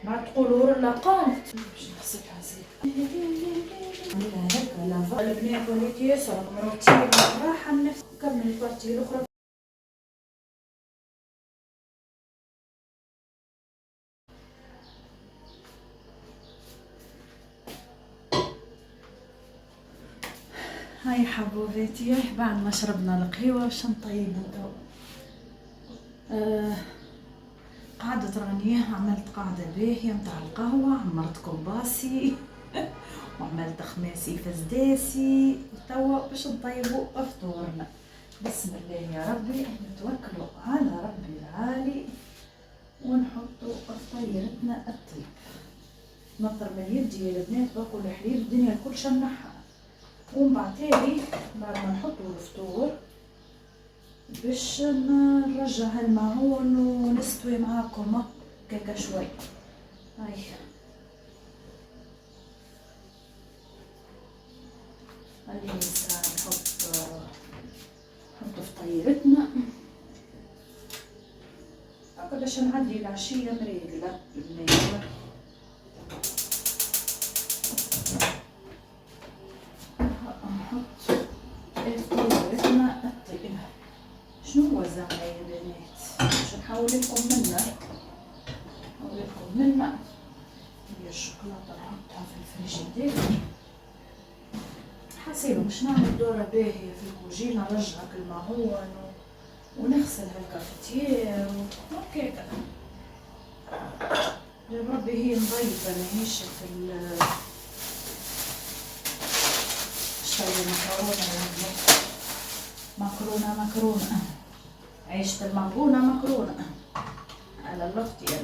ما تقولوا لا قالت باش نغسلها زين. نعملها هكا لافا البنات وليت ياسر مرتي راحه النفس. كمل البارتي الاخرى. هاي حبوباتي بعد ما شربنا القهوه باش نطيبو تو. قعدت راني عملت قاعده باهيه نتاع القهوه، عمرت كوباسي وعملت خماسي فزداسي وتوا باش نطيبو فطورنا. بسم الله يا ربي، نتوكلوا على ربي العالي ونحطوا فطيرتنا الطيب. نطر من يدي يا البنات باكل الحليب الدنيا الكل شنحها. ومن بعد ما نحطوا الفطور باش نرجع المعون ونستوي معاكم هكاكا شوي. هاي اللي نحط فطيرتنا هكا باش نعدي العشيه مريقله بالماء. نحط فطيرتنا الطيبه. شنو هو زعما يا بنات؟ باش نحول لكم منه هي الشوكولاته نحطها في الفريجيدير. حسيبه باش نعمل دوره باهيه في الكوجينه، نرجعك المعون ونغسل هالكافيتير وهكاكا. جاب ربي هي نظيفه ماهيش في شويه مكرونه عيشة المعجونة مكرونة على لختي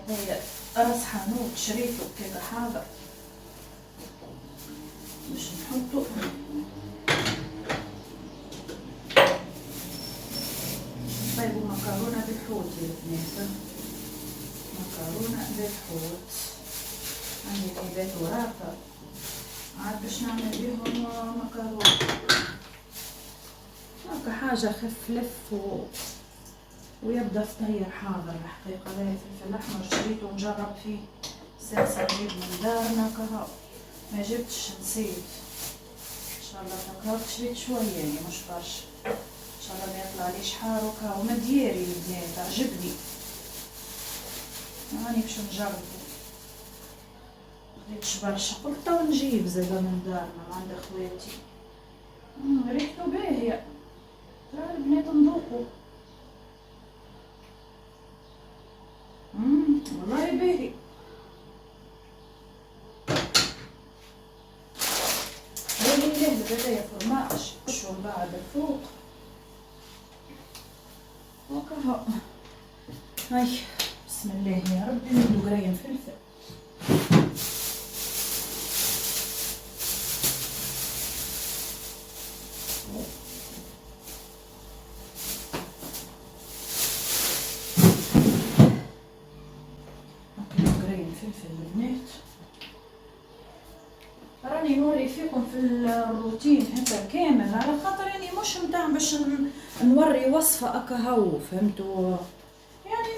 هذايا راس حانوت شريته كذا حاجة باش نحطو. طيبوا مكرونة بالحوت يا بنات، مكرونة بالحوت. عندي طيبات وراقة عاد باش نعمل بيهم مكرونة هاكا حاجة خفلف ويبدا فطير حاضر. الحقيقة هذا الفلفل الأحمر شريته ونجرب فيه سلسة نجيب من دارنا كهو ما جبتش نسيت. إن شاء الله تكرهت شريت شوية يعني مش برشا. إن شاء الله ما يطلعليش حار وكهو مدياري البنات عجبني راني باش نجربه. مخديتش برشا قلت تو نجيب زادا من دارنا عند خواتي. ريحته باهية ترى البنات نذوقو. والله باهي. باهي لهلب هذايا فرماج نشو من بعد الفوق وكهو. هاي بسم الله يا ربي ندو قريم فلفل. فلفل البنات راني نوري فيكم في الروتين هكا كامل على خاطر يعني مش متاع باش نوري وصفة اكا هو فهمتوا يعني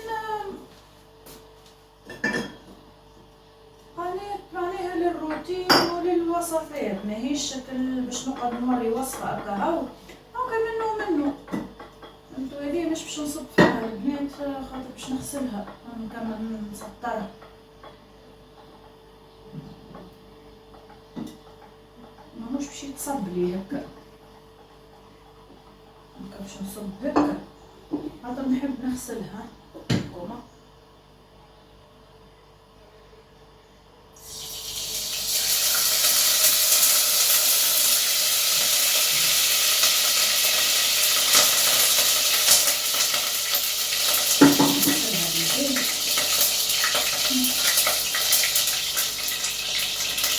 معناها للروتين وللوصفات ماهيش شكل باش نقعد نوري وصفة اكا هو هكا منه فهمتوا. هذه مش باش نصب فيها البنات خاطر باش نغسلها نكمل نسطرها. ماهوش باش يتصب لي هكا باش نصب هكا خاطر نحب نغسلها كوما.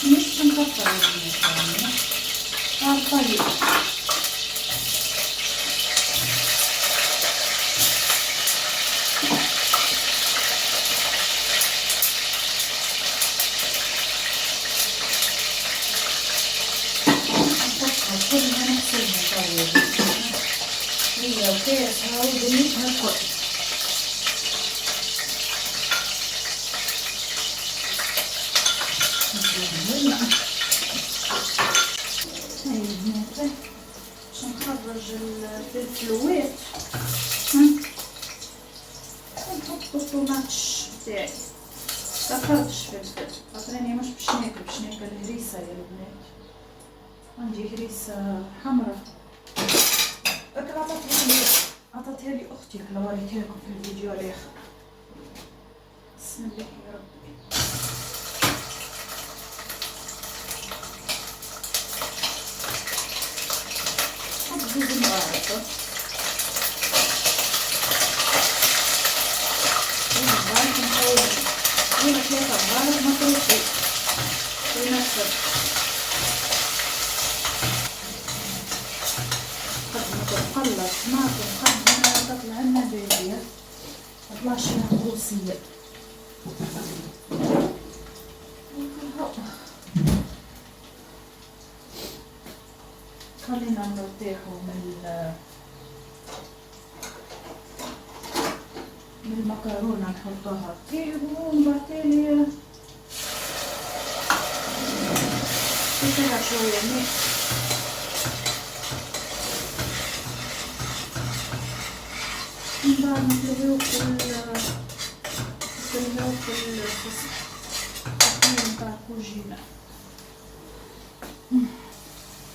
مش نكتر طيب كلها نغسلها طيب هي وكاسها ودنيتها الكل نخرج الفلفلوات ونحط الطوماطش بتاعي. كثرتش فلفل خاطرني مش باش ناكل هريسه يا البنات، عندي هريسه حمراء. عطتها لي اختي اللي وريتها لكم في الفيديو الاخر. بسم الله يا ربي. حط زوز مغاربه هنا 3 مغارب مطروحين ونكسر. قد ما تنقلص طماطم قد ما تطلع لنا باهية متطلعش لها قروصية. خلينا نرتاحوا من المكرونة نحطها طيب وبعدين نسيبها شوية ماء من بعد نقلبوه في التقليل متاع الكوجينة.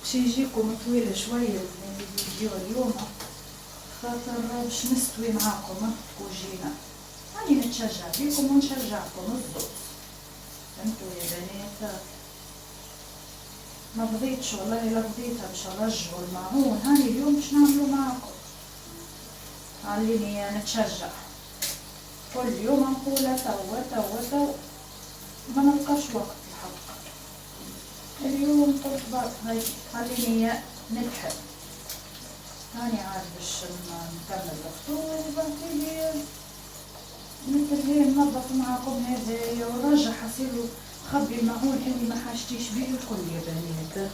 باش يجيكم طويل شوية الفيديو اليوم خاطر باش نستوي معاكم الكوجينة، راني نتشجع فيكم ونشجعكم الزوز. فهمتوا يا بنات؟ ما بغيتش والله لا بغيتها باش نرجعوا الماعون، هاني اليوم باش نعملو معاكم. عليني نتشجع كل يوم نقولها توا ما نلقاش وقت الحق. اليوم قلت برك هاي خليني نلحق، هاني عاد باش نكمل الفطور وبعدين نترهي ننظف معاكم هذايا ونرجع حصيلو خبي الماعون اللي ما حاجتيش بيه الكل يا بنات.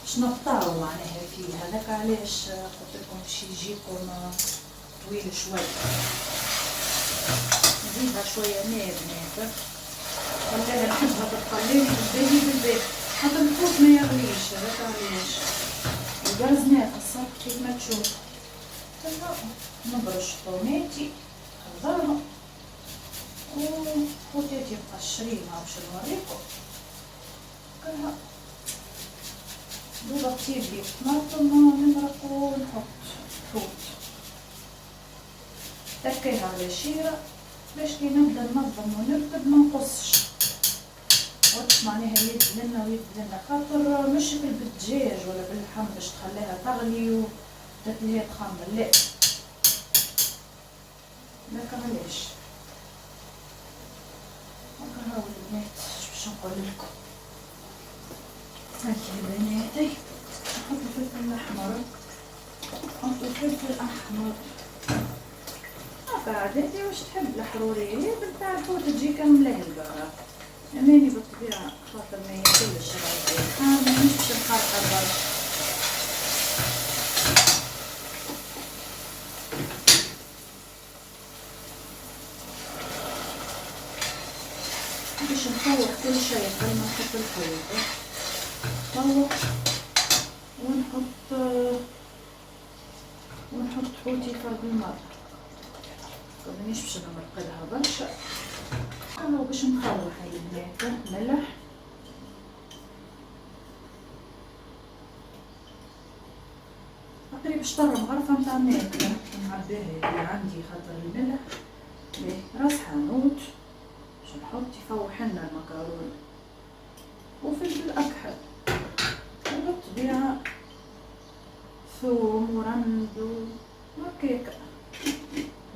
باش نقطعو معناها فيه هذاك علاش قلت لكم باش يجيكم طويل شوي. نزيدها شويه ماء بنات، خليها نحبها تتقليني بالباهي بالباهي حتى الفوق ما يغليش. هذاك علاش الغاز ناقص كيف ما تشوف. نبرش طوماطي نخضرها وخوتاتي مقشرينها باش نوريكم. كلها دوبا كتير لي طماطم نمرق ونحط فوت تركيها على شيرة باش كي نبدا ننظم ونرتب ما نقصش وقت معناها يدلنا خاطر مش بالدجاج ولا باللحم باش تخليها تغلي وتتلهي تخمر، لا هاكا علاش. هاكا هاو البنات باش نقول لكم. هاكي البنات نحط الفلفل الاحمر، نحط الفلفل الاحمر بعد انتي واش تحب الحرورية بتاع الفوت تجي كاملة البرا. اماني بالطبيعة خاطر ما ياكلش الرجال حار مانيش باش نحرقها برا. باش نفوح كل شيء قبل ما نحط الفوت، نفوح ونحط حوتي فرد المرة. مانيش باش نمرقلها برشا. اهو باش نخوح هاي البنات ملح تقريبا باش ترم غرفة متاع الماكلة نعبيها اللي عندي خاطر الملح. راس حانوت باش نحط يفوح لنا المكرونة وفلفل اكحل وبالطبيعة ثوم ورند وهكاكا.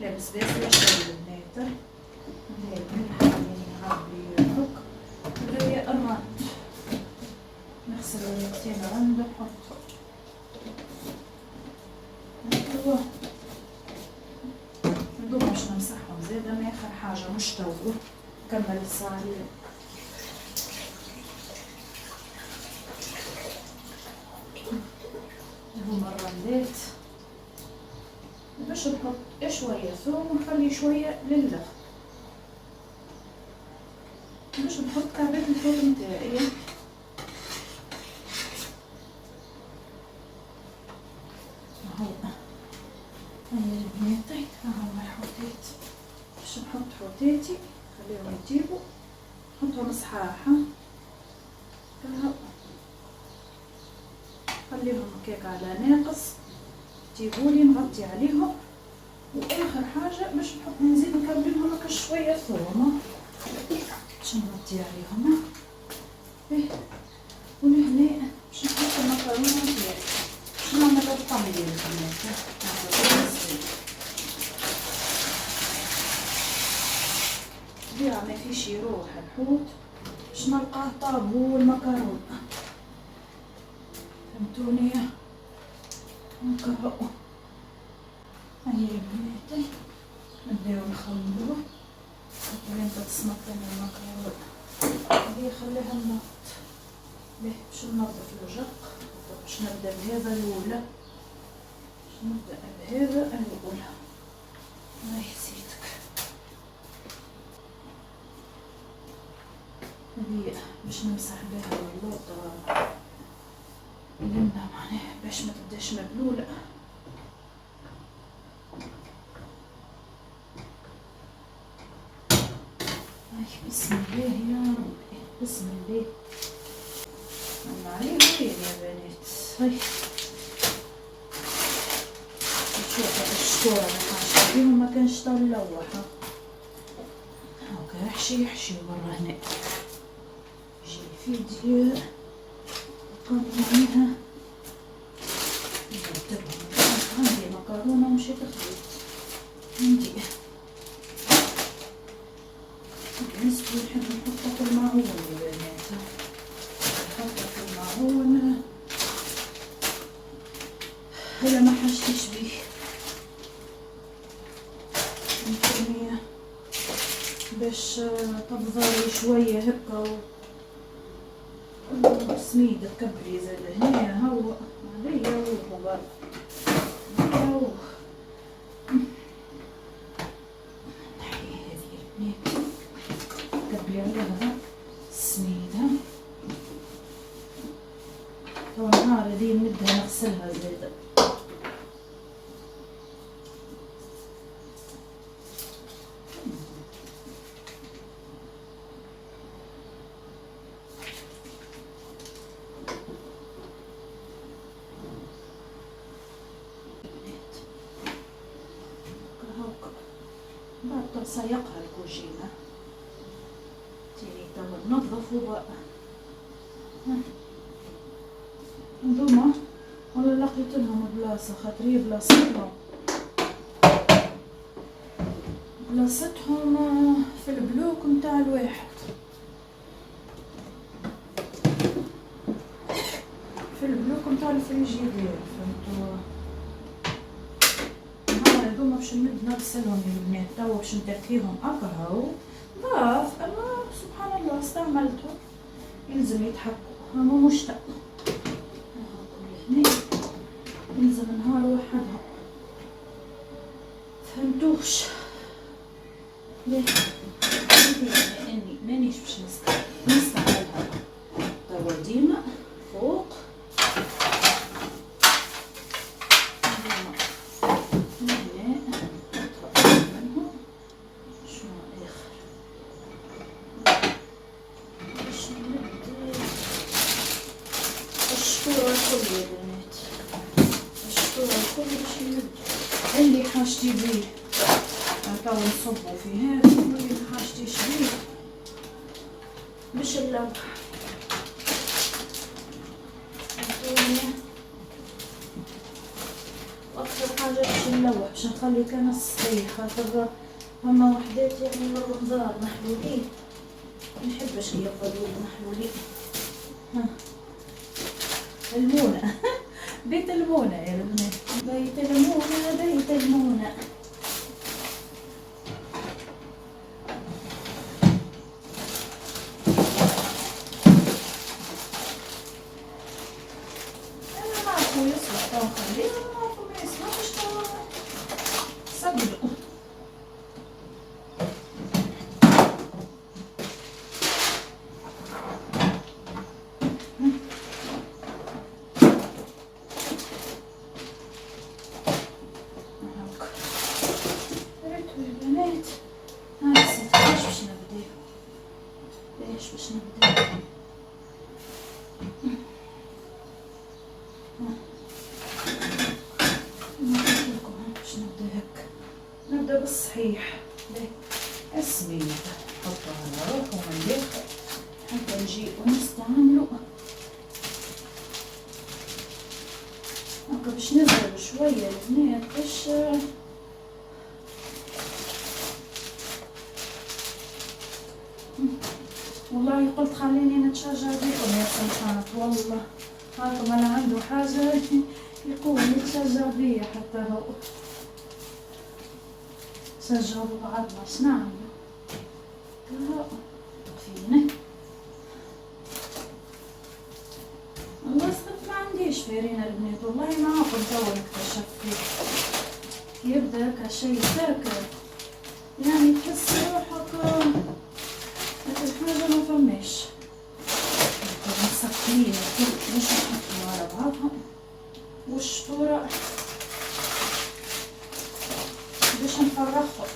لا بس ولا شي البنات هاي الملح اللي نعبي الفوق وهي الرند نغسل ورقتين رند نحطهم. هو ندوب باش نمسحهم زادا ما اخر حاجة مش تو كمل الصعيد. هما الرندات باش نحط شوية ثوم ونخلي شوية للخ باش نحط كعبات الحوت متاعي. اهو هيا البناتي، اهو الحوتات. باش نحط حوتاتي خليهم يطيبوا، نحطهم صحاحة كهو، خليهم هكاك على ناقص يطيبولي، نغطي عليهم. واخر حاجة باش نحط نزيد نكملهم هكا شوية ثوم باش نغطي عليهم. ايه ولهنا باش نحط المكرونة متاعي، باش نعمل الطمي ديال البنات. طبيعة ما فيش يروح الحوت باش نلقاه طاب هو المكرونة، فهمتوني؟ نكهو. هيا يا بناتي نبداو نخلطوه. وين تتصنطن المكرونة هذه خليها ننض. باهي باش ننظف الوجق، باش نبدا بهذا الاولى، باش نبدا بهذا الاولى. الله يحسيتك. هذه باش نمسح بها اللوطة لنا معناها باش ما تبداش مبلولة. بسم الله يا ربي، بسم الله. الله عليهم وين يا بنات. هاي شوفوا الشطورة اللي حاشة فيهم ما كانش تلوحة هاكا، يحشي برا هنا. يجي فيديو معناها نرتبهم. عندي مكرونة ومشيت خديت عندي. بالنسبة نحب نحطها في المعون يا بنات، نحطها في المعون هلا ما حشتش بيه. نكمية باش تبظلي شوية هكا سميدة كبري زاد هنا. هو هذيا هو برا هو. نحي هذي البنات كبري عليها سميدة. تو نهار هذي نبدا نغسلها زاد. بعد تسيقها الكوجينة تيري تو نظفوا بقى. هذوما ولا لقيت لهم بلاصة خاطري بلاصتهم في البلوك متاع الواحد، في البلوك متاع الفريجيدير، فهمتوا؟ هذوما باش نمد نغسلهم يا البنات. توا باش نتركيهم هكا هاو ضاف، اما سبحان الله استعملتهم يلزم يتحكوا. هما مشتاق هنا يلزم نهار وحدها، فهمتوش؟ ليه اني مانيش باش نستعملها توا ديما فوق. الشطورة الكل يا بنات، الشطورة الكل باش نبدو اللي حاجتي بيه هاكا نصبو في هذا، واللي محاجتيش بيه باش نلوح. واكثر حاجة باش نلوح باش نخلي كنص صحيح، خاطر هما وحدات يعني من الرمضان محلولين، منحبش يفضلوا محلولين. ها المونة بيت المونة يا البنات، بيت المونة بيت المونة. أنا معكم يصلح تو نخليهم، معكم ما يصلحش تو سبلوا. ايش باش نبدا؟ باش نبدا هكا، نبدا بالصحيح. اسمي نحطو على روحو من داخل حتى نجي ونستعملو هكا باش نزرب شويه البنات باش والله قلت خليني نتشجع بكم يا سلطانة، والله هاكم انا عنده حاجه يقول يتشجع بيا حتى هو شجعوا بعضنا. اش نعمل؟ فينا والله صدق ما عنديش فيرينا البنات، والله معاكم تو نكتشف فيه يبدا هكا شي ساكن يعني تحس روحك هاك الحاجة ما فماش مسكرين الكل باش نحطهم على بعضهم والشطورة باش نفرخهم.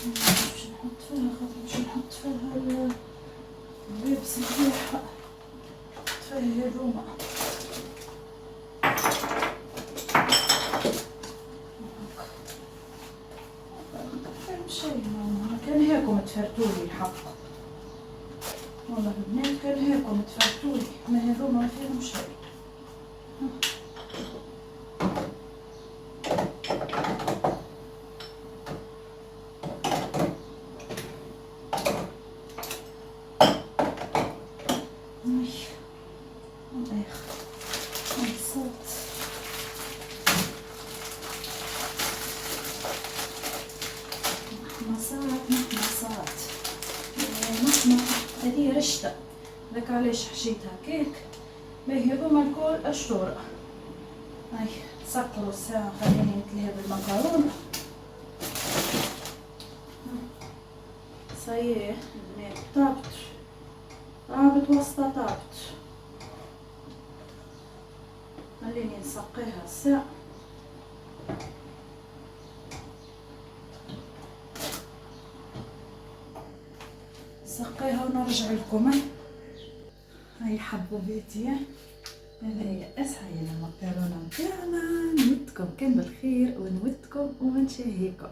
باش نحط فيها خاطر باش نحط فيها اللبس مليح، نحط فيها هدومة شيء. ماما كان هيكم تفرتولي الحق، والله البنات كان هيكم تفرتولي، ما هذوما ما فيهم شيء. هذه رشته لك علاش حشيتها كيك باهي. هذوما الكل اشطوره. هاي سكروا الساعه خليني نتليها بالمكرونه. صحيح البنات طابت وسطها طابت، خليني نسقيها الساعه. سقيها ونرجع لكم. هاي حبوباتي هذا هي اسهل المكرونه نتاعنا. نودكم كان بالخير ونودكم ونشهيكم.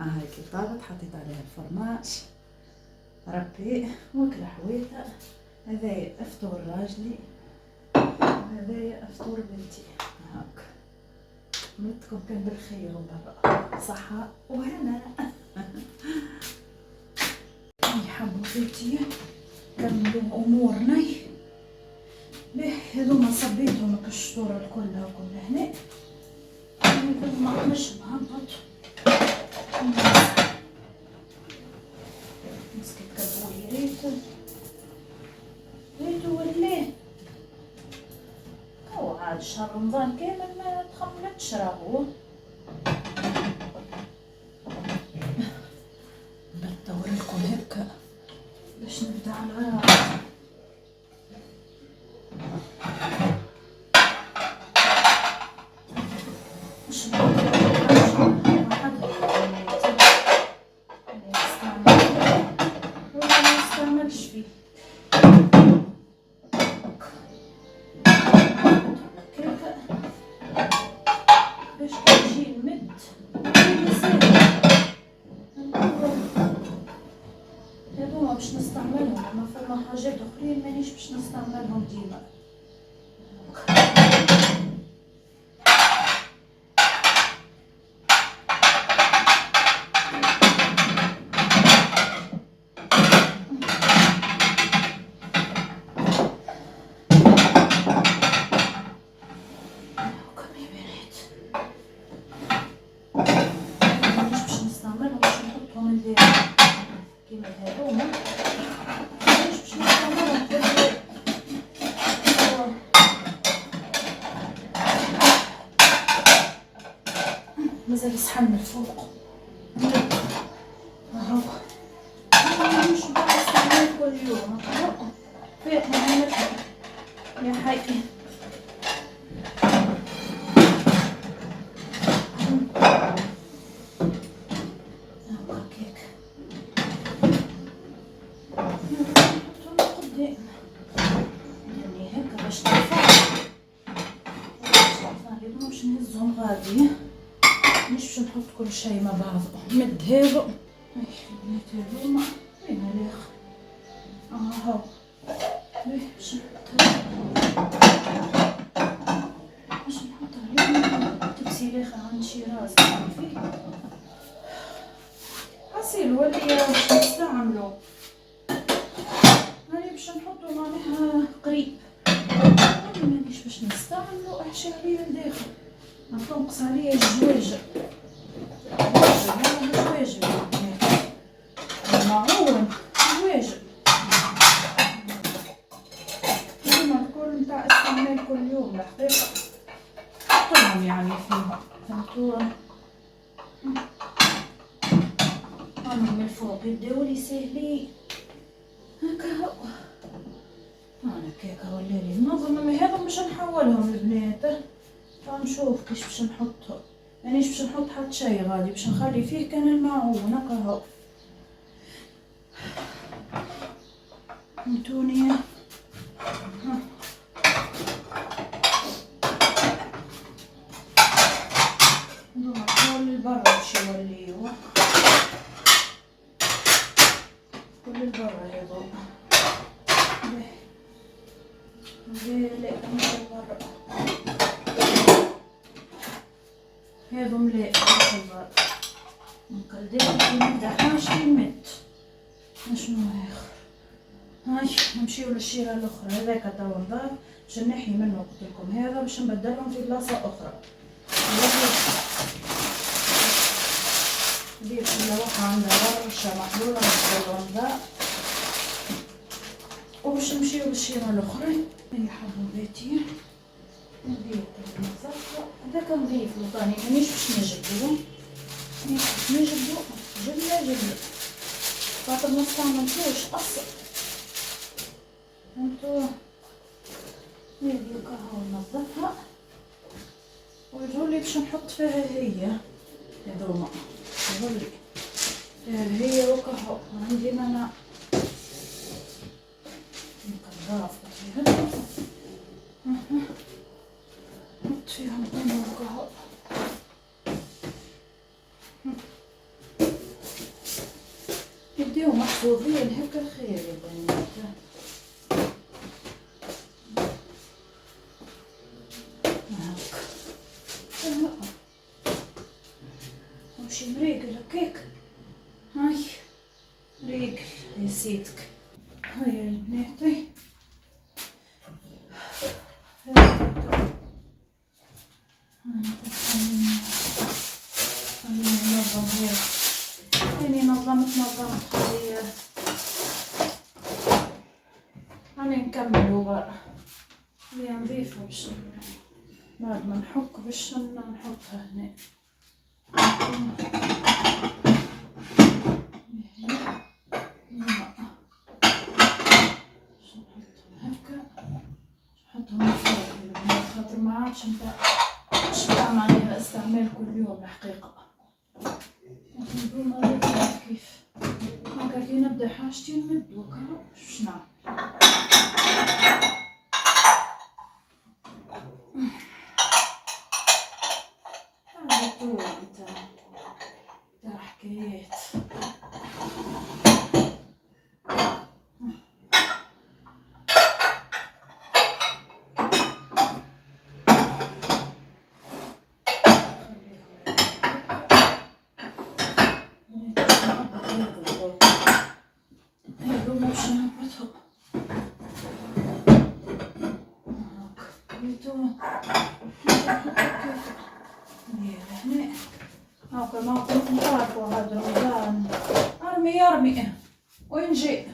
هاي كي طابت حطيت عليها الفرماج ربي وكل حويتها. هذايا افطور راجلي هذايا افطور بنتي. هاك نودكم كان بالخير وبرا صحه وهنا. حبوباتي كملوا امورنا. به هذوما صبيتهم كالشطوره الكلها كلها هنا. هذوما مش مهبط مسكت كبولي ريتو ولا هو عاد شهر رمضان كامل ما تخملتش راهو. بدور لكم هكا باش نبدا على مش ما نستعملش فيه باش كنجي نمد هذوما باش نستعملهم، اما فما حاجات اخرين مانيش باش نستعملهم ديما. كيما هذوما مانيش باش نستعملهم مازال صحن من الفوق اهو. مش بنستعمل كل يوم فات نعملها يا حي. باش نحط كل شيء مع بعضه. نمد هذو البنات هذوما وين الاخر هاو باش نحط عليهم تبسي الاخر عند شيراز فيه غسيل ولا باش نستعملو هاني باش نحطو معناها قريب مانيش باش نستعملو احشي عليه الداخل نقص عليه الجواجه المعون جواجه هما الكل متاع استعمال كل يوم الحقيقه كلهم يعني فيها فهمتوها من الفوق يبداولي ساهلين هكا هو انا كيكا ولالي نظن هذا باش نحولهم البنات نشوف كيش باش نحطهم مانيش باش نحط حتى شي غادي باش نخلي فيه كان المعون هكا هو فهمتوني كل البرا باش يوليو كل البرا هذوما لا مش البرا هذو ملاء مش البرا نقلدها نبدا حاجتي نمت شنو اخر هاي نمشيو للشيره الاخرى هذاك توا نضاف باش نحي منه قلت لكم هذا باش نبدلهم في بلاصه اخرى ندير كل واحد عندها برشا محلوله نبدلهم ذا وباش نمشيو للشيره الاخرى هي حبوباتي ندير المصفى هذاك نضيف له ثاني مانيش باش نجبدو جبله خاطر ما استعملتوش اصلا فهمتوا هذي القهوه ننظفها ويجولي باش نحط فيها هي هذوما يجولي هي وقهوه عندي انا نقدرها فيها نحط فيها مقيمة وقهوه يبداو محفوظين هكا خير يا بنات وشي مريقل هكاك هاي ريقل نسيتك هاي البنات نظمت هذه هاني نكملو برا هي نضيفها باش بعد ما نحك باش نحطها هنا نحطهم فوق خاطر ما عادش نستعمل عليها استعمال كل يوم الحقيقة كيف هكا كي نبدا حاجتي نمد وكا باش نعمل هذا طول تاع حكايات هاكا ما كنت نعرفو هاد رمضان ارمي وين جي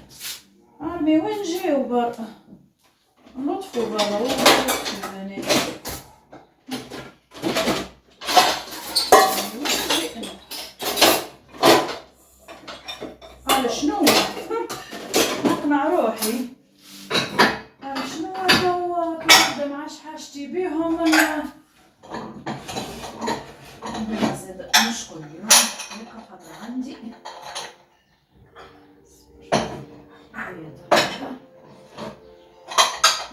ارمي وين جيو برا نطفو برا وين على شنو نقنع روحي على شنو توا كي ما عادش حاجتي بيهم انا مش كل يوم هيك خاطر عندي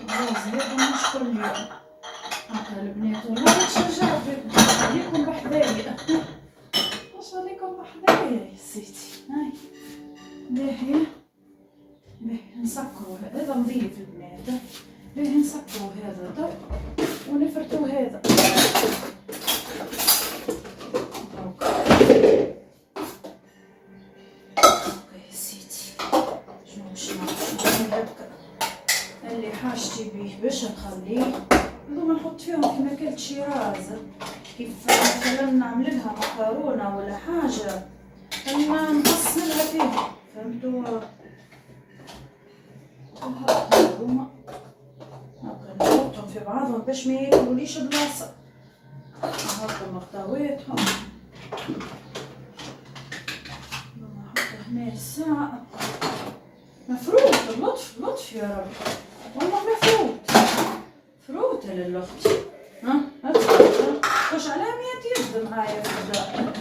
هذا مش كل يوم هكا البنات والله تشجعوا فيكم بحذايا سيدي. هاي باهي نسكروا هذا نظيف البنات. باهي نسكروا هذا تو ونفرتوا هذا. اوكي سيدي. شنو باش نعمل هكا اللي حاجتي بيه باش نخليه. هذوما نحط فيهم كيما كلت شيراز، كيف مثلا نعمل لها مكرونه ولا حاجه اما نقسملها فيه، فهمتوا؟ هذوما هاكا نحطهم في بعضهم باش ما ياكلوليش بلاصه. هاكا مخطويتهم نحط هنا الساعه. مفروض اللطف يا رب والله مفروض فروت للأخت. ها خش عليها 100 يد معايا في الدار.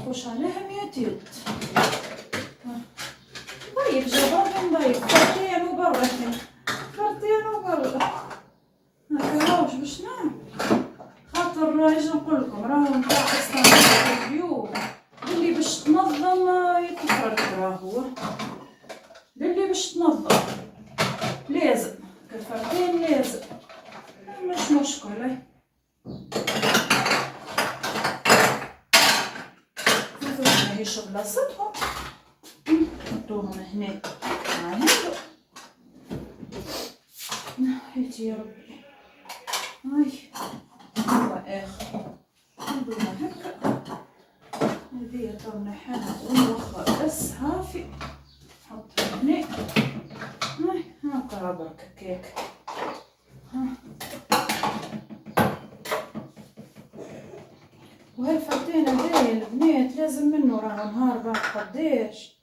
نخش عليها 100 يد. طيب جبرني نضيف فرتين وبرا فرتين وبرا هكا واش باش نعمل. خاطر اجي نقولكم راهو نتاع استنى البيوت اللي باش تنظم يتفرق، راهو اللي باش تنظم لازم كفرتين لازم مش مشكلة. ماهيش بلاصتهم نحطوهم هنا مع هادو. نحيتي يا ربي. هاي هو اخر ندوها هكا. هذيا تو نحيها ونوخر بس هافي نحطها هنا. هاي هاكا برك كيك. وهالفرتين هذايا البنات لازم منه راهو نهار بعد قداش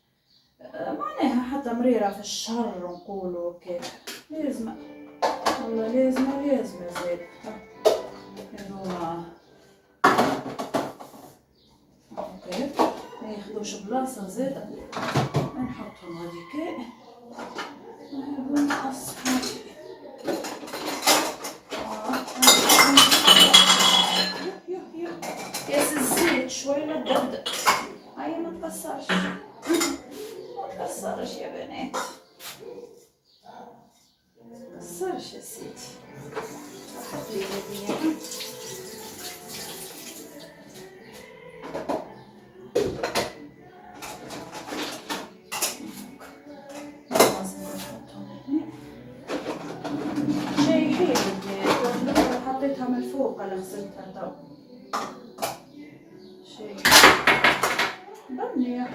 معناها حتى مريرة في الشهر نقولوا كيك. لازمة والله لازمة زاد. هذوما اوكي ما ياخذوش بلاصة زادة. نحطهم هذيك هذوما اصحابي. ياس الزيت شوي لا تدبدب. هاي ما تكسرش ما تكسرش يا بنات ما تكسرش يا سيدي. حطي هذه شايفين حطيتها من فوق على غسلتها تو. بني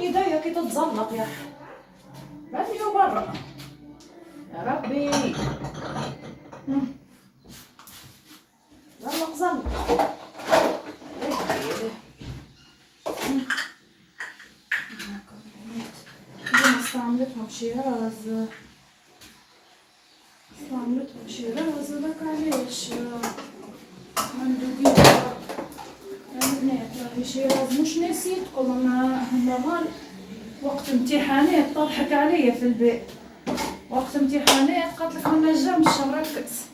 ايديا كي تتزلق يا بني وبرا يا ربي. زلق استعملتهم شيراز ذاك علاش مندوبين البنات. راهي شيراز مش نسيتكم اما وقت امتحانات تضحك عليا في البيت. وقت امتحانات قالت لك ما نجمش نركز.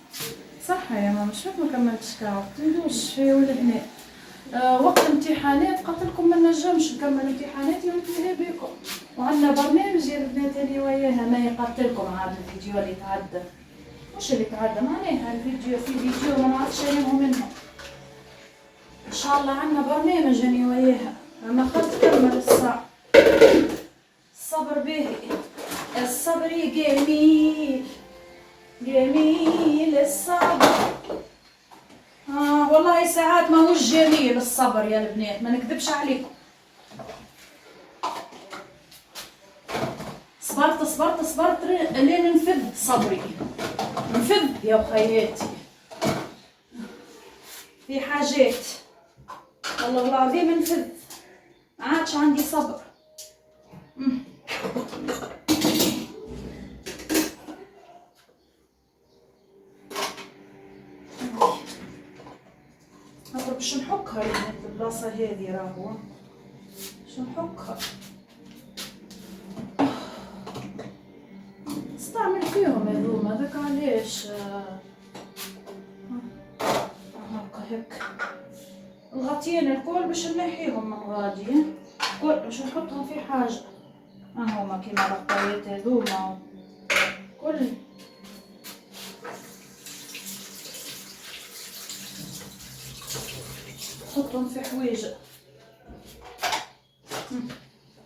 صح يا ماما شوف ما كملتش كاع تندوش في ولهنا. وقت امتحانات قالت لكم ما نجمش نكمل امتحاناتي ونتلهي بكم. وعندنا برنامج يا البنات اللي وياها ما قالت لكم عاد الفيديو اللي تعدى مش اللي تعدى معناها الفيديو في فيديو ما نعرفش ايامه منهم. ان شاء الله عندنا برنامج اني وياها اما خلت تكمل الساعه. الصبر باهي الصبر جميل الصبر. والله ساعات ما هوش جميل الصبر يا البنات ما نكذبش عليكم. صبرت لين نفذ صبري نفذ يا بخياتي في حاجات والله العظيم نفذ ما عادش عندي صبر. هاكا باش نحكها البلاصه هذه راهو باش نحكها استعمل فيهم هذوما هذاك علاش هاكا هيك الغطيين الكل باش نحيهم من غادي، الكل باش نحطهم في حاجة. هما كيما الغطايات هذوما كل نحطهم في حويجة،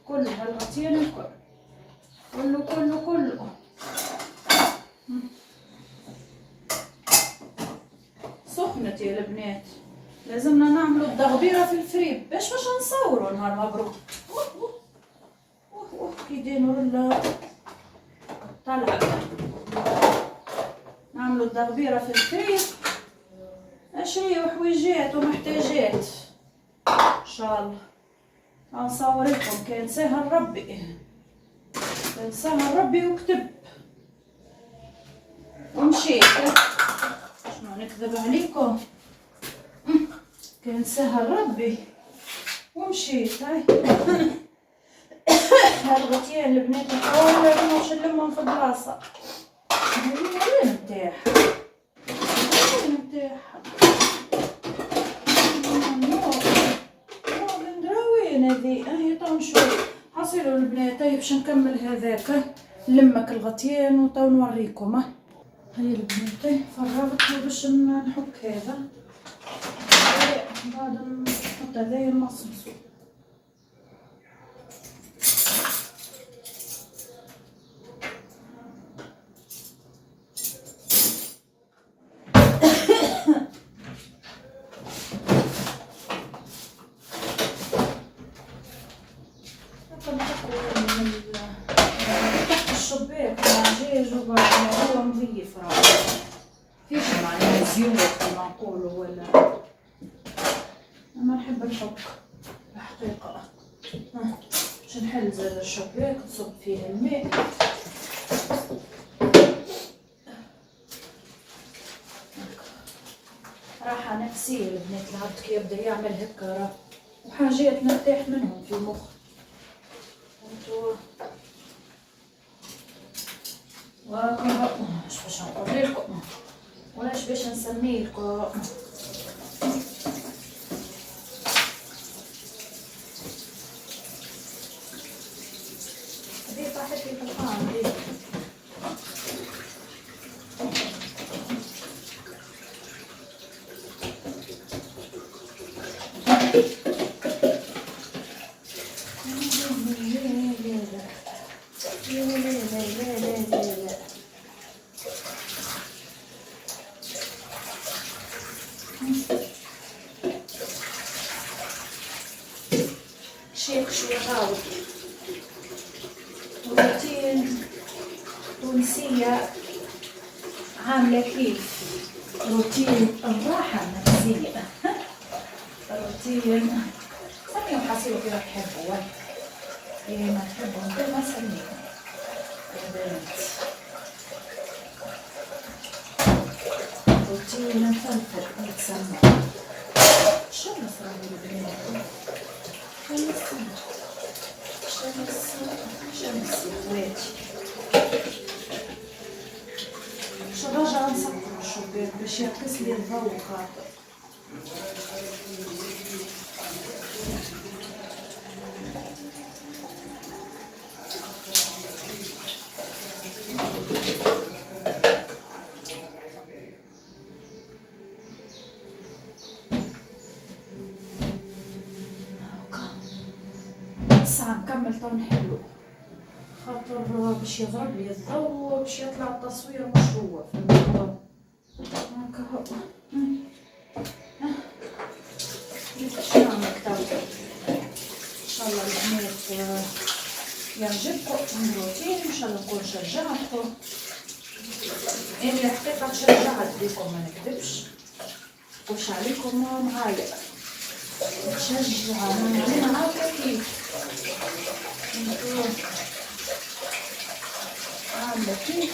كل هالغطيين الكل كله. سخنت يا البنات، لازمنا نعملوا الدغبيرة في الفريب باش نصوروا نهار مبروك. كي دينور طلع نعملوا الدغبيرة في الفريب، اشريوا حويجات ومحتاجات ان شاء الله. نصور لكم كان سهل ربي وكتب ومشيت، شنو نكذب عليكم، كان سهل ربي ومشيت. هاي هالغطيان البنات حاولوا باش نلمهم في البلاصه. وين نتاعها وين هذي؟ هي تو نشوف حصيلوا البنات. هاي باش نكمل هذاك نلمك الغطيان وتو نوريكم. هاي البنات فرغت باش نحك هذا، بعد نحط هذايا المصمص. الشباك مع دجاج وبعد هو نظيف راه فيش معناها زيوت كما نقولوا ولا. انا نحب الحك الحقيقه. باش نحل زاد الشباك نصب فيه الماء. راحه نفسيه البنات العبد كي يبدا يعمل هكا راه وحاجات نرتاح منهم في المخ. وهكا باش نقول لكم ولاش باش نسمي لكم. هذه طاحت لي في القاع هذه. شيخ شيخاوي روتين تونسية عاملة كيف روتين الراحة النفسية. روتين سميهم حصيلوا كيف تحبوا، ايه ما تحبوا انتو ما سميهم يا بنات. روتين مفلفل يتسمى. شو صار البنات؟ شمس يا خواتي. شو نرجع نسكرو الشباك باش يعكس لي الضوء خاطر. الساعة نكمل تو نحلو خاطر باش يضرب لي الضوء باش يطلع التصوير مش هو في الموضوع. هاكا هو كيفاش نعمل تو. ان شاء الله البنات يعجبكم الروتين، ان شاء الله نكون شجعتكم. اني الحقيقة تشجعت بكم ما نكذبش، وش عليكم معايا نشجع انا عارفة كيف انتو عاملة كيف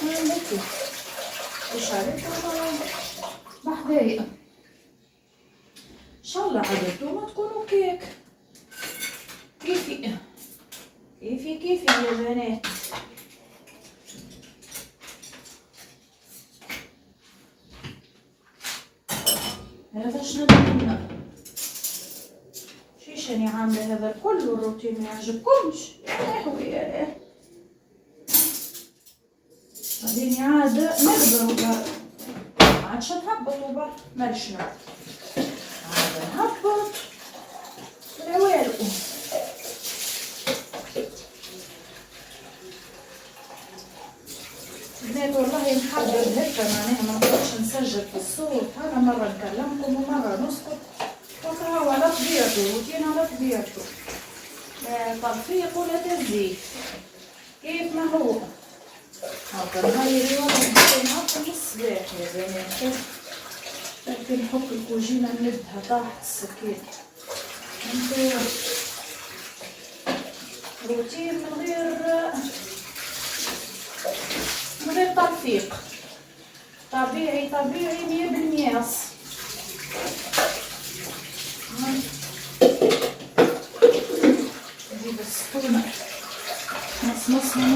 وش عليكم بحذايا. ان شاء الله عادتو ما تكونوا كيك كيفي يا بنات. هذا شنو بدنا شاني عاملة هذا كله الروتين ما يعجبكمش؟ يا لهوي يا لهوي. بعدين عاد نقدروا برا، عادش نهبطوا برا مالشنا، عاد نهبط ولا والو. بنات والله نحضر هكا معناها ما نقدرش نسجل في الصوت، انا مرة نكلمكم ومرة نسكت، وهو على طبيعته، روتين على طبيعته، لا تلفيق ولا تزييف، كيف ما هو. هاكا نهيري والله هاكا من الصباح يا بنات، لكن نحك الكوجينة نمدها تحت السكين. انتو روتين من غير تلفيق، طبيعي طبيعي 100%. نجيب السكونة مصمصنا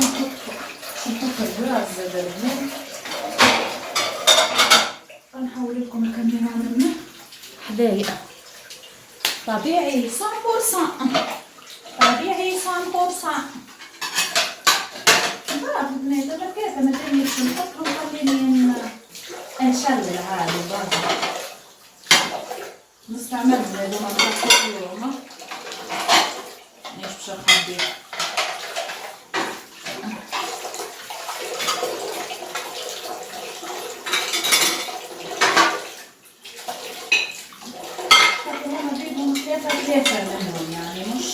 نحط الغاز زاد البنات. غنحول لكم الكاميرا عندنا حدايا. طبيعي 100%، طبيعي 100%. برافو بنات، انا كيف ما تنيش نحطهم خليني نشلل عادي برضه. نستعمل هادو ما نحطوش اليوم. ايش باش نخبي؟ هما نجيبهم ثلاثة منهم، يعني مش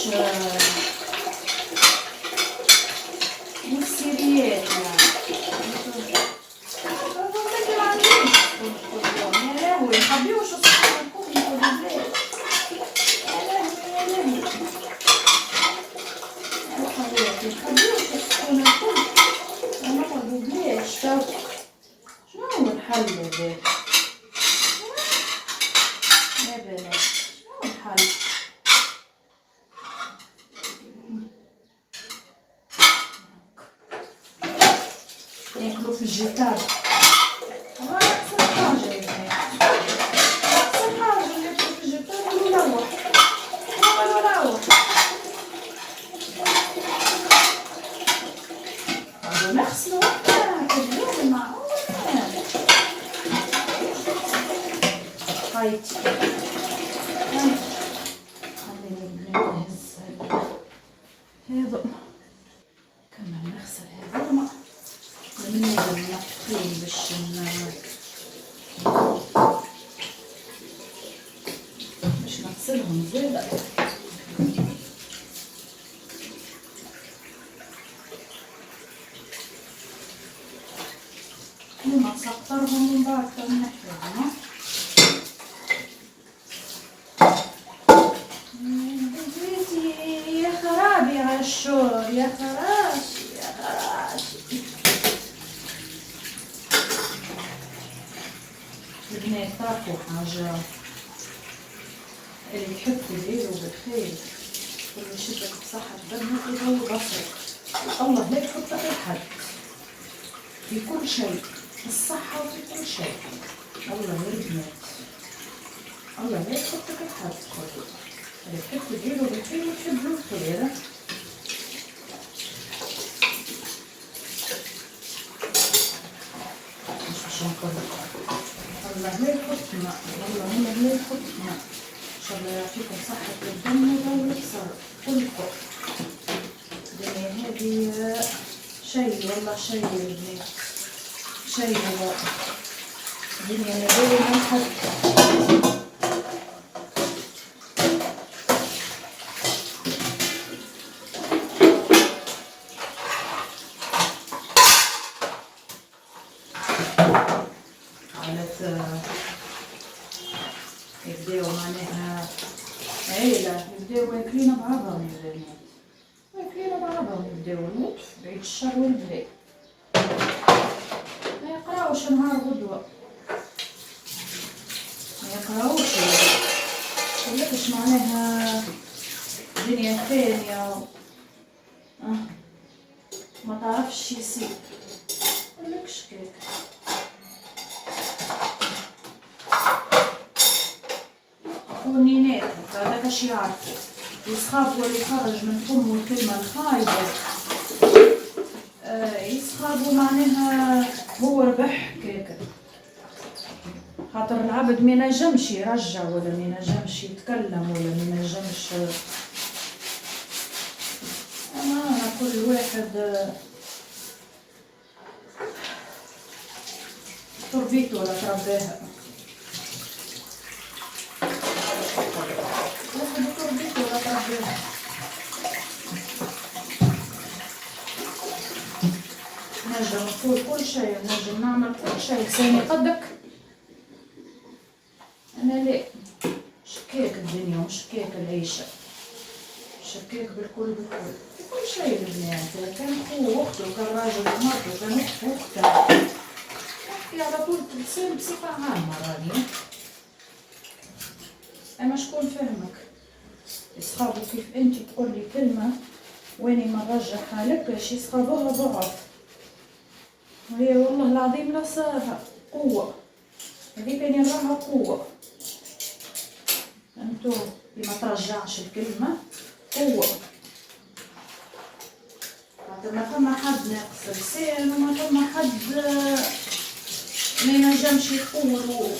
سيريات يعني. يا لهوي نخبيوش الصحة الكل كل الليل. يا لهوي يا لهوي يا حبيبتي نخبيوش الصحة الكل وما نقعدوش. شنو هو الحل هذا يا بنات؟ شنو الحل؟ ناكلو في الجيتار. أحسن حاجة يا بنات، أحسن حاجة ناكلو في الجيتار ونروح. هادو نغسلو هكا كاليوم معقول. هايتي خليني نهز هادو كمان نغسل هادوما منهم منقطين باش نغسلهم زادا. هما نسقطرهم من بعد نحيهم. يا خرابي عالشور، يا خراشي يا خراشي. البنات تعرفوا حاجة، اللي يحب يديرو بالخير واللي يشدك بصحة بدنك وهو بصرك، الله لا يحطك الحد في كل شيء، في الصحة وفي كل شيء. الله يا البنات، الله لا يحطك الحد خذوا، اللي يحب يديرو بالخير ويحب له الخير. مش باش نقول الله لا يحطنا، الله لا يحطنا، ان شاء الله يعطيكم صحة الدم والبصر كلكم. الدنيا هذه شيء والله شيء يا بنات، شيء هو الدنيا ما بين الحد. يبداو معناها عيلة يبداو واكلين بعضهم يا بنات، واكلين بعضهم يبداو اللطف بعيد الشر والبلاء، ما يقراوش نهار غدوة، ما يقراوش مقولكش معناها دنيا ثانية ما تعرفش يصير، مقولكش كيف. ونينات هذاك اش يعرفوا. يسخاب واللي خرج من فمه الكلمة الخايبة، يسخاب معناها هو ربح هكاكا، خاطر العبد ما ينجمش يرجع ولا ما ينجمش يتكلم ولا ما ينجمش. أما كل واحد تربيته ولا ترباها، واحد تربيته ولا ترباها. نجم نقول كل شيء، نجم نعمل كل شيء، ثاني قدك أنا لا. شكاك الدنيا وشكاك العيشة، شكاك بالكل بالكل في كل شيء. البنات كان خوه واخته، كان راجل ومرته، كان اخته واختها، نحكي على طول تلسان بصفة عامة راني. أما شكون فهمك؟ يسخابوا كيف انت تقولي كلمة واني ما نرجعها لكش، يسخابوها ضعف، وهي والله العظيم نفسها قوة، هذيك اللي نراها قوة. انتو اللي ما ترجعش الكلمة قوة، خاطر ما ثم حد ناقص لسان وما ثم حد ما ينجمش يقول.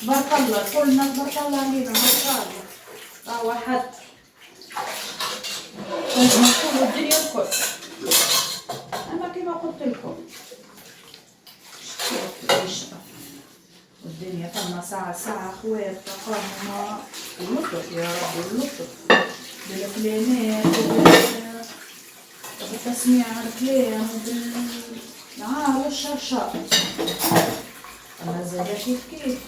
تبارك الله كلنا تبارك الله علينا ما شاء الله، هو حد لازم نقولوا الدنيا الكل. اما كيما قلت لكم والدنيا ثم ساعة خوات تفاهموا واللطف يا رب، اللطف بالكلمات وبالتسميع الكلام وبالعار والشرشار. أما زادا كيف كيف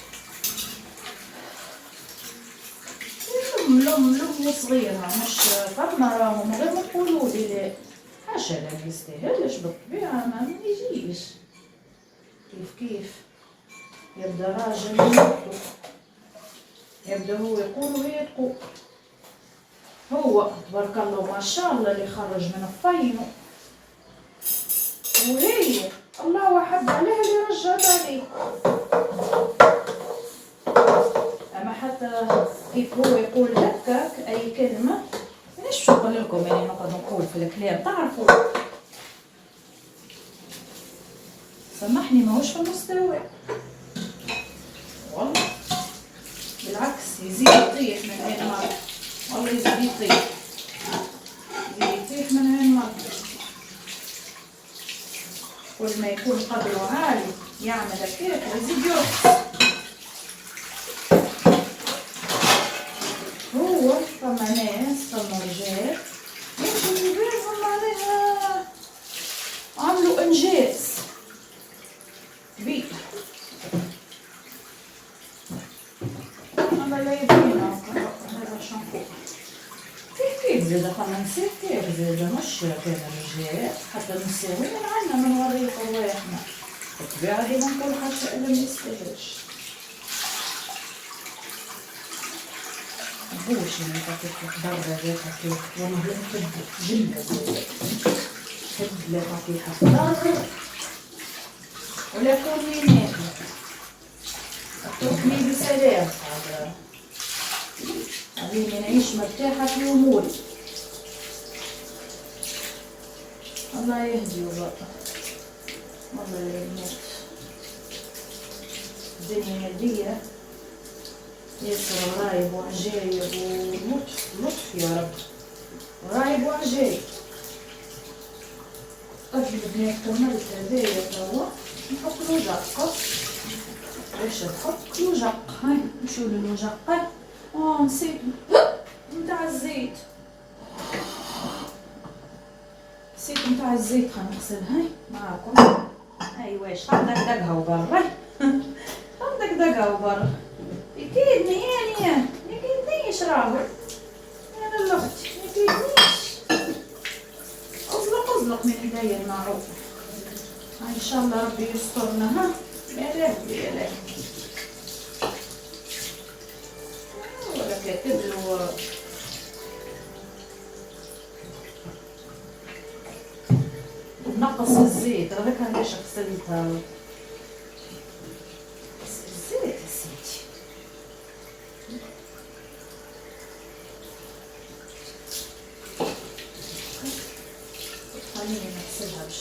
لم صغيرة، مش فما راهم غير ما تقولولي لا حاشا لا يستاهلش بالطبيعة، ما يجيش. كيف يبدا راجل يخطب، يبدا هو يقول وهي تقول. هو تبارك الله ما شاء الله اللي خرج من الطينو، وهي الله وحد عليها اللي رجعت عليه. اما حتى كيف هو يقول هكاك اي كلمه، مانيش نقول لكم يعني نقعد نقول في الكلام تعرفوا، سامحني ماهوش في المستوى والله، بالعكس يزيد يطيح من هين مرة، والله يزيد يطيح، يزيد يطيح من هين مرة. كل ما يكون قدره عالي يعمل هكاك ويزيد يرقص. هو فما ناس فما رجال يمشوا في بالهم معناها عملوا انجاز كبير، اما لا يبينا هذا الشامبو كيف زادا فما نساء كيف زادا مش كان رجال، حتى النساء وين عنا من وريق رواحنا بالطبيعة ديما نقول حاجة إلا ميستاهلش. مبوش يعني تعطيك ضربة ريحة كيف والله لا نحب جلة زادا، نحب لا تعطيها ضرب ولا كوني ناكل اتركني بسلام. خليني نعيش مرتاحة في أموري. الله يهدي والله، والله يموت الدنيا هادية ياسر رايب وعجايب ولطف لطف يا رب، رايب وعجايب. طفل البنات كملت هذايا توا نحطلو دقة باش نحط وجق. هاي نمشيو للوجقة. نسيت نتاع الزيت، نسيت نتاع الزيت، خنغسل هاي معاكم. هاي واش خندقدقها وبرا خندقدقها وبرا يكيدني يعني يكيدنيش راهو انا الاخت يكيدنيش. ازلق من ايديا المعروف. ان شاء الله ربي يسترنا. ها يا لهوي يا لهوي ولا كاتبلو وبنقص الزيت. هذاك علاش غسلتها الزيت يا سيدي.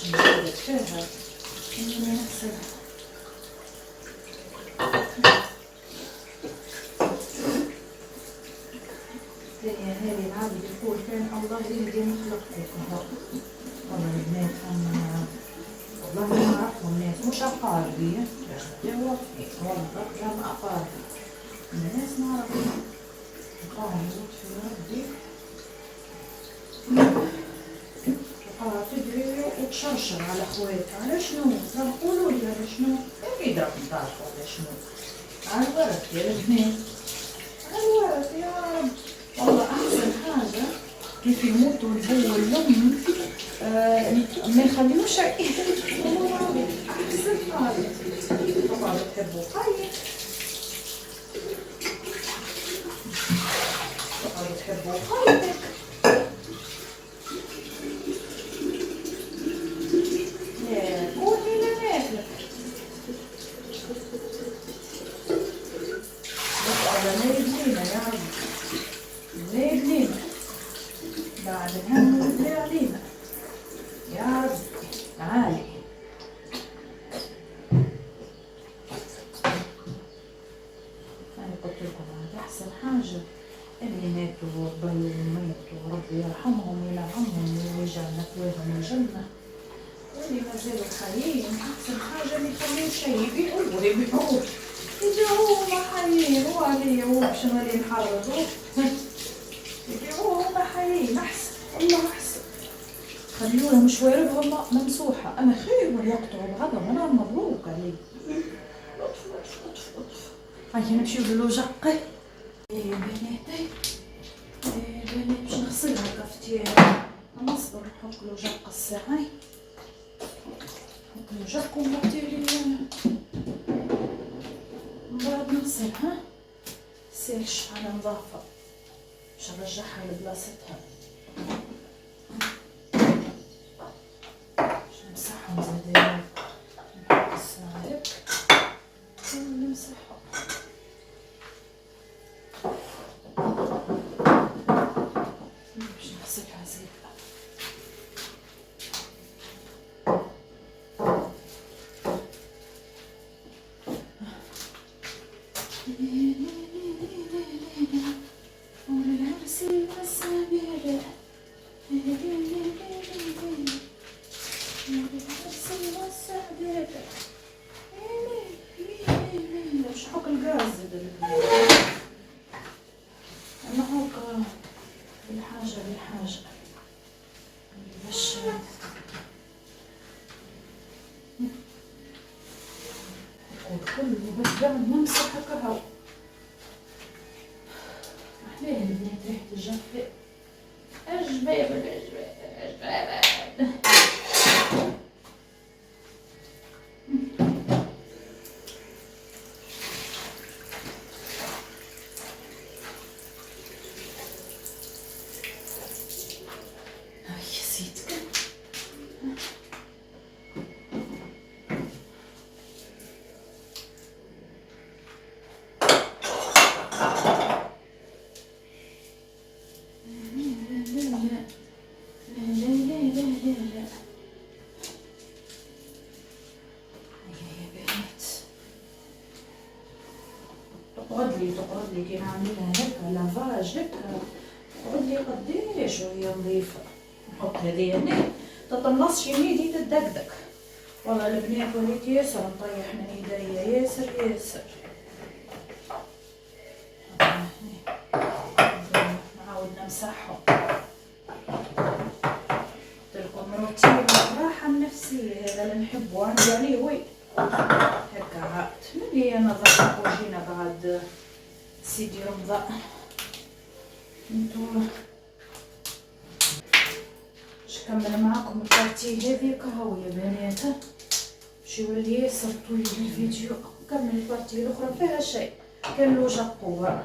باش نزيد فيها اني نغسلها. الدنيا هذه العبد يقول كان الله يهدي مخلقكم. والله البنات هم والله ما نعرفهم ناس مش أقاربي يوفي والله جمع أقاربي الناس نعرفهم أقاربي في ربي تبقى تدري وتشرشر على خواتها على شنو؟ قولوا لي على شنو؟ أكيد راكم تعرفوا على شنو؟ على الورث يا البنات على الورث يا رب. والله أحسن حاجة كيف يموتوا البو والأم ما يخليوش والله أحسن حاجة. طبعا تحبوا خير طبعا تحبوا خيرك. قولي لا ناكلك بس على ما يبنينا يا رب لا يبنينا بعد الهم اللي علينا يا رب. تعالي أنا قلت لكم هذا أحسن حاجة اللي ماتوا وضلوا وماتوا ربي يرحمهم وينعمهم ويجعلنا كواهم الجنة، واللي ما زالوا حيين أحسن حاجة ما يخليو شي يبيعوه يبيعوه حيين وعليه باش نولي نحرضوه يبيعوه هما حيين أحسن والله أحسن. خليوهم شواربهم ممسوحة أنا خير من يقطعوا العظم أنا مبروك عليه. لطف لطف لطف لطف. هيا نمشيو للوجقة يا بناتي يا بنات باش نغسلها الكافتيريا. نصبر نحط الوجقة الساعة نحط الوجق ونبتيلي من بعد نغسلها سيرش على نظافة باش نرجعها لبلاصتها. نمسحهم زاد نحط الصناديق ونمسحهم باش نغسلها زيادة. وللعرس والسبيل مش حق الغاز انا حق بالحاجة باش كله بس بعد نمسح هكا هو احلاه البنات ريحة الجافة أجباب يا سيدك تقعد لي كي نعملها هكا لافاج هكا تقعد لي قديش وهي نظيفة. نحط هذه هنا تتملصش يميني تدقدق. والله البنات وليت ياسر نطيح من ايديا ياسر نعاود نمسحهم. قلتلكم روتين الراحة النفسية هذا اللي نحبو عندي عليه وين هكا عاد ملي نظفت وجينا بعد سيدي رمضان. انتو باش نكمل معاكم البارتي هذي كهو يا بنات باش يولي ياسر طويل الفيديو. نكمل البارتي الاخرى فيها شيء كان له جقوة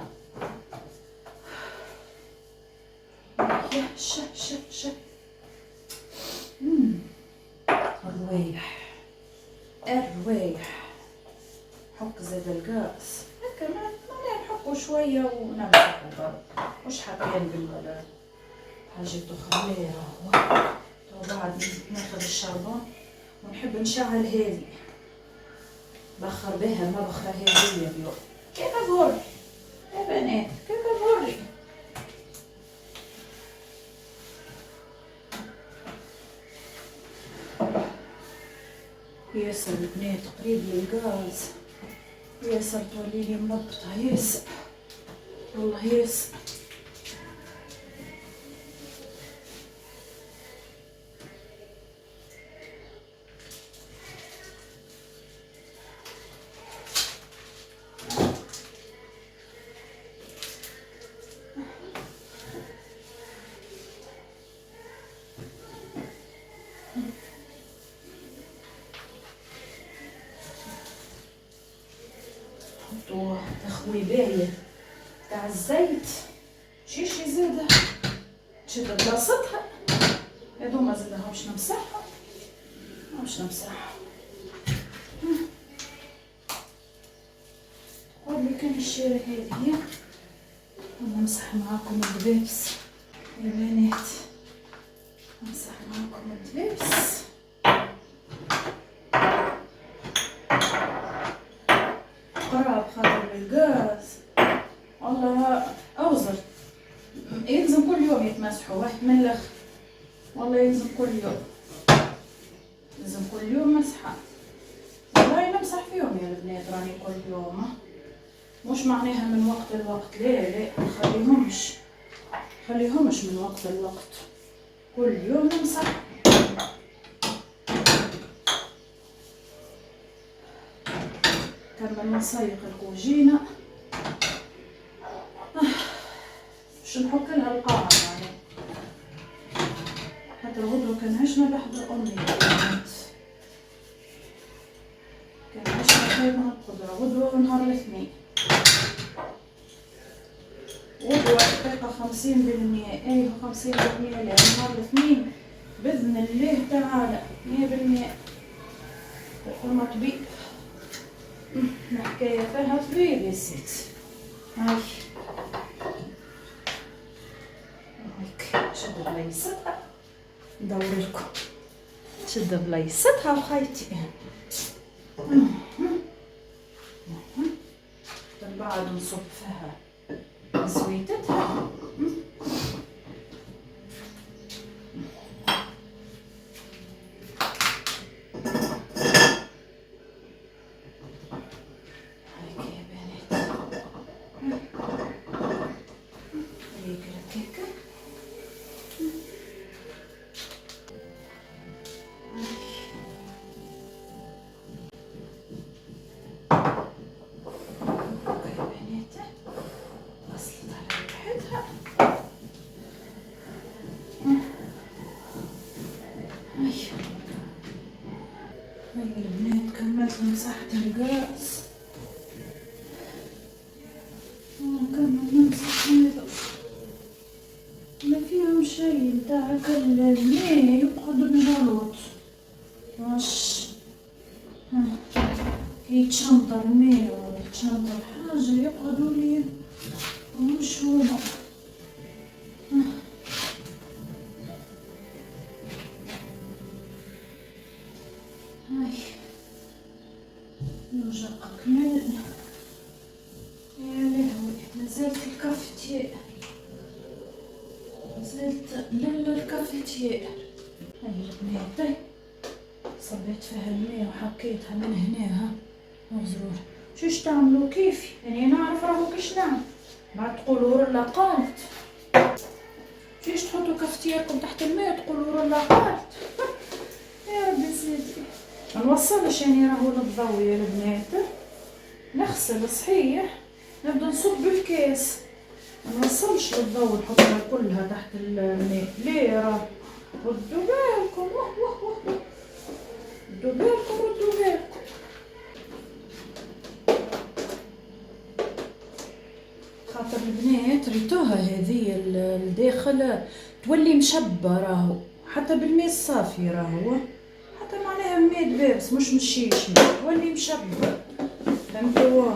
يا شه الروايح حك زاد القاس هكا ما نحكو شوية ونمسحو برك مش حاطين بالحاجات أخرى. وبعد ناخذ الشربون ونحب نشعل هذه بخر بها المبخرة هذه اليوم. كيف بوري يا بنات كيف بوري. ياسر البنات قريب للغاز، ياسر توليلي ملبطة ياسر والله ياسر. حطوا تخويباية تاع الزيت شيشي زادة تشد بلاصتها. هادو ما زادهمش نمسحهم مش نمسحهم. قولي كان الشارع هذه ونمسح معاكم الدبابس يا بنات، نمسح معاكم الدبابس. قراب خاطر الغاز والله اوزر يلزم كل يوم يتمسحوا من الاخر والله يلزم كل يوم، لازم كل يوم مسحة. والله نمسح فيهم يا البنات راني كل يوم، مش معناها من وقت لوقت، لا خليهمش من وقت لوقت، كل يوم نمسح. كمل نسيق الكوجينة باش نحك لها القاعة يعني. حتى الغدوة كان عشنا بحضر أمي البنات، كان عشنا خيمة القدرة غدوة ونهار الاثنين، غدوة دقيقة 50%، أيه 50% لأن نهار الاثنين بإذن الله تعالى 100% تكون مطبيق. الحكاية فيها طبيب يا ستي. هاي شد بلايصتها ندورلكم، شد بلايصتها وخيتي بعد نصب فيها زويتتها. هاي البنات كملت مسحت الغاز، كملت نمسح هذا ما فيهم شي نتاع كل الماء يقعد بالغلط واش يتشنطر الماء ولا يتشنطر حاجة يقعدوا لي مش هما. هاي نرجع أكمل. يا لهوي نزلت الكافتير، نزلت للكافتير. هاي البنات صبيت فيها الماء وحكيتها من هنا ها مزرور. شوش تعملوا كيفي يعني نعرف راهو كيش نعمل بعد تقولوا رولا قالت. شوش تحطوا كافتيركم تحت الماء تقولوا رولا قالت. يا ربي سيدي ما نوصلش يعني راهو للضوء يا البنات، نغسل صحيح نبدا نصب بالكاس ما نوصلش للضوء نحطها كلها تحت الماء. ليه راه ردوا بالكم ردوا بالكم. خاطر البنات ريتوها هذه الداخل تولي مشبه راهو حتى بالماء الصافي راهو حتى معناها ماء دبابس مش مشيش تولي مشبه فهمتوا.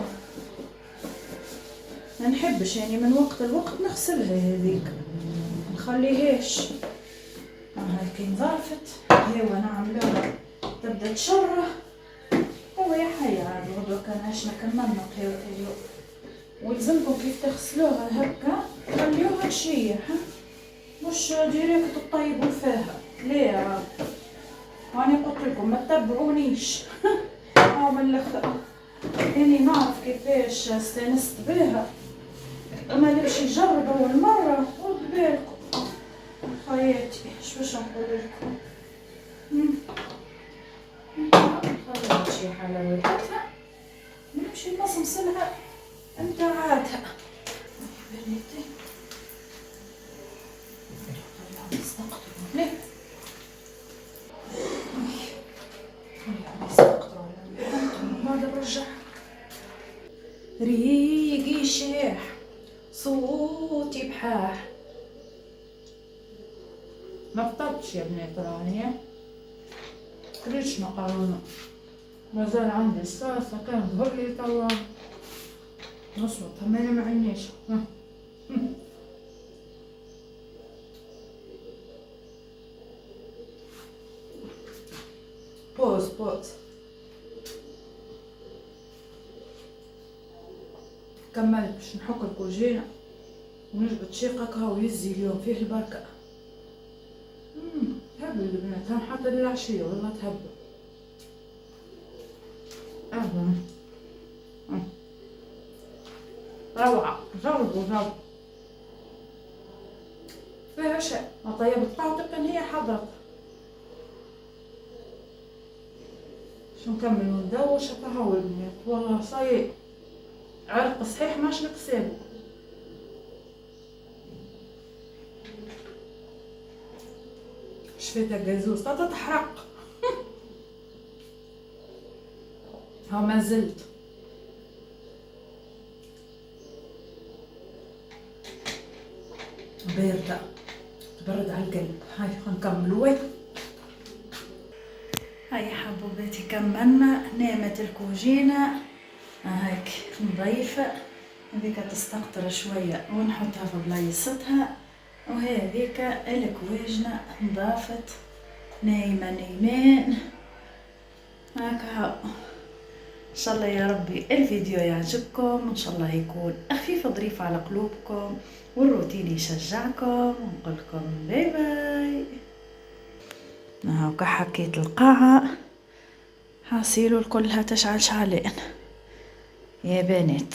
ما نحبش يعني من وقت لوقت نغسلها هذيك نخليهاش هاكي نظافت هي وانا عاملاها تبدا تشرح. توا يا حي عاد غدوة كان عشنا كملنا قهوة اليوم. ولزمكم كيف تغسلوها هكا خليوها تشيح، مش ديريكت تطيبوا فيها. ليه يا رب؟ وأنا قلت لكم ما تتبعونيش. أو من الآخر إني نعرف كيفاش استانست بيها، وما نمشي نجرب أول مرة. خد بالكم خياتي ايش باش نقول لكم. خليها تشيح على ولادها، نمشي نمصمصلها انت عادها. بنيتي خليها نستقطروا ليه، خليها نستقطروا هذا برجع ريقي شاح صوتي بحاح. ما فطرتش يا بنات راني، كلش مقارونة مازال عندي الصلصة كان ظهر لي توا نصوتها ماني معنيش. بوز كملت باش نحك الكوجينة ونجبد شيقك هاو يزي اليوم فيه البركة. تهبل البنات هم حتى للعشية والله تهبل. روعة جربوا فيها شيء ما طيبت طاوتك ان هي حضرت. شو نكمل وندوش هو البنات والله صاير عرق صحيح ماش نكسبه. شفيتها جازوز تتحرق. ها ما زلت باردة تبرد على القلب. هاي خنكمل وين. هاي حبوباتي كملنا. نامت الكوجينة هيك نضيفة، هذيك تستقطر شوية ونحطها في بلايصتها، وهذيك الكواجنة نضافت نايمة نايمان هكا. ان شاء الله يا ربي الفيديو يعجبكم، ان شاء الله يكون خفيف ظريف على قلوبكم والروتين يشجعكم، ونقول لكم باي باي. هاكا حكيت القاعة حاصيلوا الكلها تشعل شعلان يا بنات.